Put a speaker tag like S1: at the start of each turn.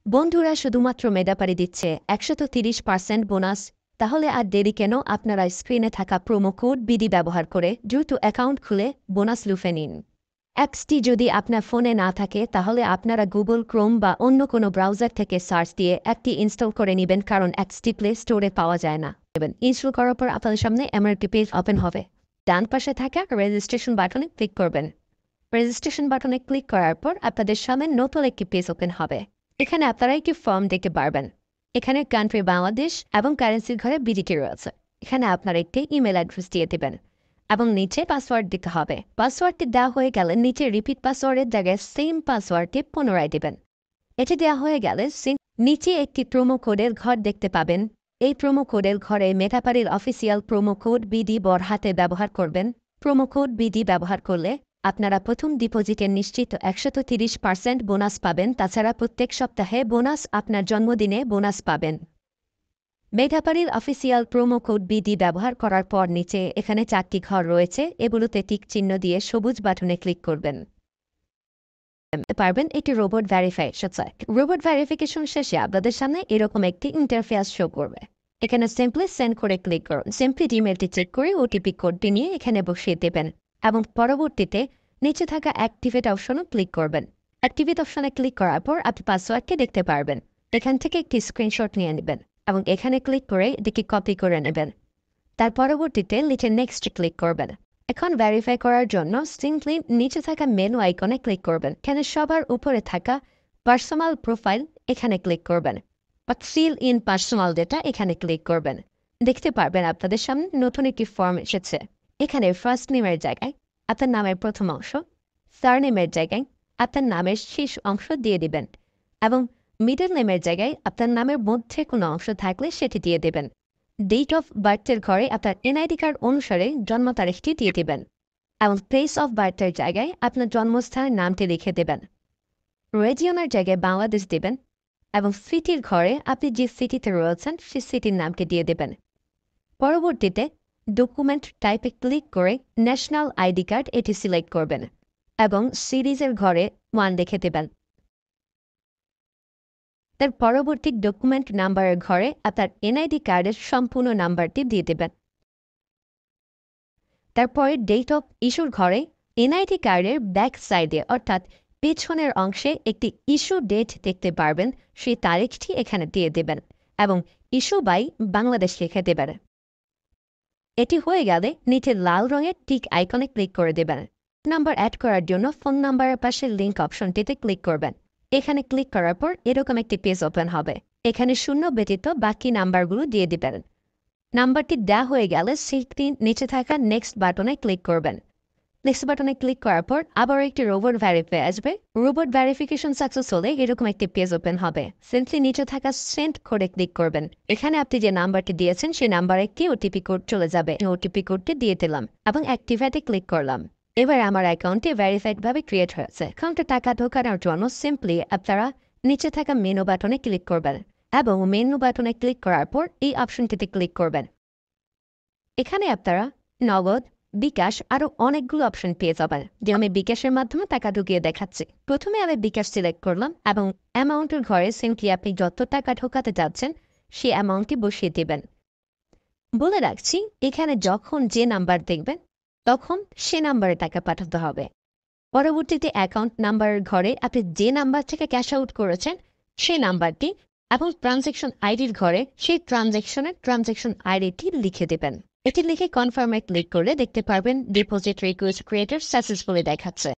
S1: বন্ধুরা শুধুমাত্র মেডাপারি দিচ্ছে 130% বোনাস। তাহলে আর দেরি কেন? আপনারা স্ক্রিনে থাকা প্রোমো কোড বিডি ব্যবহার করে দ্রুত অ্যাকাউন্ট খুলে বোনাস লুফে নিন। অ্যাপসটি যদি আপনার ফোনে না থাকে তাহলে আপনারা গুগল ক্রোম বা অন্য কোনো ব্রাউজার থেকে সার্চ দিয়ে অ্যাপটি ইনস্টল করে নেবেন, কারণ অ্যাপসটি প্লে স্টোরে পাওয়া যায় না। ইনস্টল করার পর আপনাদের সামনে এমন একটি পেজ ওপেন হবে। ডান পাশে থাকা রেজিস্ট্রেশন বাটনে ক্লিক করবেন। রেজিস্ট্রেশন বাটনে ক্লিক করার পর আপনাদের সামনে নতুন একটি পেজ ওপেন হবে। এখানে আপনারা একটি ফর্ম দেখতে পারবেন। এখানে কান্ট্রি বাংলাদেশ এবং কারেন্সির ঘরে বিডিটি রয়েছে। এখানে আপনারা একটি ইমেল অ্যাড্রেস দিয়ে দেবেন এবং নিচে পাসওয়ার্ড দিতে হবে। পাসওয়ার্ডটি দেওয়া হয়ে গেলে নিচে রিপিট পাসওয়ার্ডের জায়গায় সেম পাসওয়ার্ডটি পুনরায় দেবেন। এটি দেওয়া হয়ে গেলে নিচে একটি প্রোমো কোডের ঘর দেখতে পাবেন। এই প্রোমো কোডের ঘরে মেটাপারির অফিসিয়াল প্রোমো কোড বিডি বড় হাতে ব্যবহার করবেন। প্রোমো কোড বিডি ব্যবহার করলে আপনারা প্রথম ডিপোজিটের নিশ্চিত 130% বোনাস পাবেন। তাছাড়া প্রত্যেক সপ্তাহে বোনাস, আপনার জন্মদিনে বোনাস পাবেন। মেটাপারির অফিসিয়াল প্রোমো কোড বিডি ব্যবহার করার পর নিচে এখানে 4টি ঘর রয়েছে, এগুলোতে টিক চিহ্ন দিয়ে সবুজ বাটনে ক্লিক করবেন। পারবেন এটি রোবট ভেরিফিকেশন। রোবট ভেরিফিকেশন শেষে আপনাদের সামনে এরকম একটি ইন্টারফেস শো করবে। এখানে সিম্পলি সেন্ড করে ক্লিক করুন। সিম্পলি ইমেলটি চেক করে ওটিপি কোডটি নিয়ে এখানে বসিয়ে দেবেন এবং পরবর্তীতে নিচে থাকা অ্যাক্টিভেট অপশনও ক্লিক করবেন। অ্যাক্টিভেট অপশনে ক্লিক করার পর আপনি পাসওয়ার্ডটি দেখতে পারবেন। এখান থেকে একটি স্ক্রিনশট নিয়ে নেবেন এবং এখানে ক্লিক করে এটিকে কপি করে নেবেন। তার পরবর্তীতে নিচে নেক্সট ক্লিক করবেন। এখন ভেরিফাই করার জন্য সিম্পলি নিচে থাকা মেনু আইকনে ক্লিক করবেন। এখানে সবার উপরে থাকা পার্সোনাল প্রোফাইল এখানে ক্লিক করবেন বা ফিল ইন পার্সোনাল ডেটা এখানে ক্লিক করবেন। দেখতে পারবেন আপনাদের সামনে নতুন একটি ফর্ম এসেছে। এখানে ফার্স্ট নেমের জায়গায় আপনার নামের প্রথম অংশ, সারনেমের জায়গায় আপনার নামের শেষ অংশ দিয়ে দিবেন এবং মিডল নেমের জায়গায় আপনার নামের মধ্যে কোনো অংশ থাকলে সেটি দিয়ে দেবেন। ডেট অফ বার্থের ঘরে আপনার এনআইডি কার্ড অনুসারে জন্ম তারিখটি দিয়ে দেবেন এবং প্লেস অফ বার্থের জায়গায় আপনার জন্মস্থানের নামটি লিখে দেবেন। রেজিয়নের জায়গায় বাংলাদেশ দেবেন এবং সিটির ঘরে আপনি যে সিটিতে রয়েছেন সেই সিটির নামটি দিয়ে দেবেন। পরবর্তীতে ডকুমেন্ট টাইপে ক্লিক করে ন্যাশনাল আইডি কার্ড এটি সিলেক্ট করবেন এবং সিরিজের ঘরে 1 লিখে দেবেন। তার পরবর্তী ডকুমেন্ট নাম্বারের ঘরে আপনার এনআইডি কার্ডের সম্পূর্ণ নাম্বারটি দিয়ে দেবেন। তারপরে ডেট অফ ইস্যুর ঘরে এনআইডি কার্ডের ব্যাক সাইডে অর্থাৎ পেছনের অংশে একটি ইস্যু ডেট দেখতে পারবেন, সেই তারিখটি এখানে দিয়ে দেবেন এবং ইস্যু বাই বাংলাদেশ লিখে দেবেন। এটি হয়ে গেলে নিচে লাল রঙের টিক আইকনে ক্লিক করে দেবেন। নাম্বার অ্যাড করার জন্য ফোন নাম্বারের পাশে লিঙ্ক অপশনটিতে ক্লিক করবেন। এখানে ক্লিক করার পর এরকম একটি পেজ ওপেন হবে। এখানে শূন্য ব্যতীত বাকি নাম্বারগুলো দিয়ে দিবেন। নাম্বারটি দেওয়া হয়ে গেলে সেটি নিচে থাকা নেক্সট বাটনে ক্লিক করবেন। নেক্সট বাটনে ক্লিক করার পর আবার একটি রোবট ভেরিফাই আসবে। রোবট ভেরিফিকেশন সাকসেস হলে এরকম একটি পেজ ওপেন হবে। সিম্পলি নিচে থাকা সেন্ড কোডে ক্লিক করবেন। এখানে আপনি যে নাম্বারটি দিয়েছেন সেই নাম্বারে একটি ওটিপি কোড চলে যাবে। ওটিপি কোডটি দিয়ে দিলাম এবং অ্যাক্টিভেটে ক্লিক করলাম। এবার আমার অ্যাকাউন্টটি ভেরিফাইডভাবে ক্রিয়েট হয়েছে। অ্যাকাউন্টে টাকা ঢোকানোর জন্য সিম্পলি আপনারা নিচে থাকা মেনু বাটনে ক্লিক করবেন এবং মেনু বাটনে ক্লিক করার পর এই অপশনটিতে ক্লিক করবেন। এখানে আপনারা নগদ, বিকাশ আরও অনেকগুলো অপশন পেয়ে যাবেন। যে আমি বিকাশের মাধ্যমে টাকা ঢুকিয়ে দেখাচ্ছি। প্রথমে আমি বিকাশ সিলেক্ট করলাম এবং অ্যামাউন্টের ঘরে সিম্পলি আপনি যত টাকা ঢোকাতে যাচ্ছেন সেই অ্যামাউন্টটি বসিয়ে দেবেন। বলে রাখছি, এখানে যখন যে নাম্বার দেখবেন তখন সে নাম্বারে টাকা পাঠাতে হবে। পরবর্তীতে অ্যাকাউন্ট নাম্বারের ঘরে আপনি যে নাম্বার থেকে ক্যাশ আউট করেছেন সেই নাম্বারটি এবং ট্রানজ্যাকশন আইডির ঘরে সেই ট্রানজ্যাকশন আইডিটি লিখে দেবেন। এটি লিখে কনফার্মে ক্লিক করলে দেখতে পারবেন ডিপোজিট রিকোয়েস্ট ক্রিয়েটেড সাকসেসফুলি দেখাচ্ছে।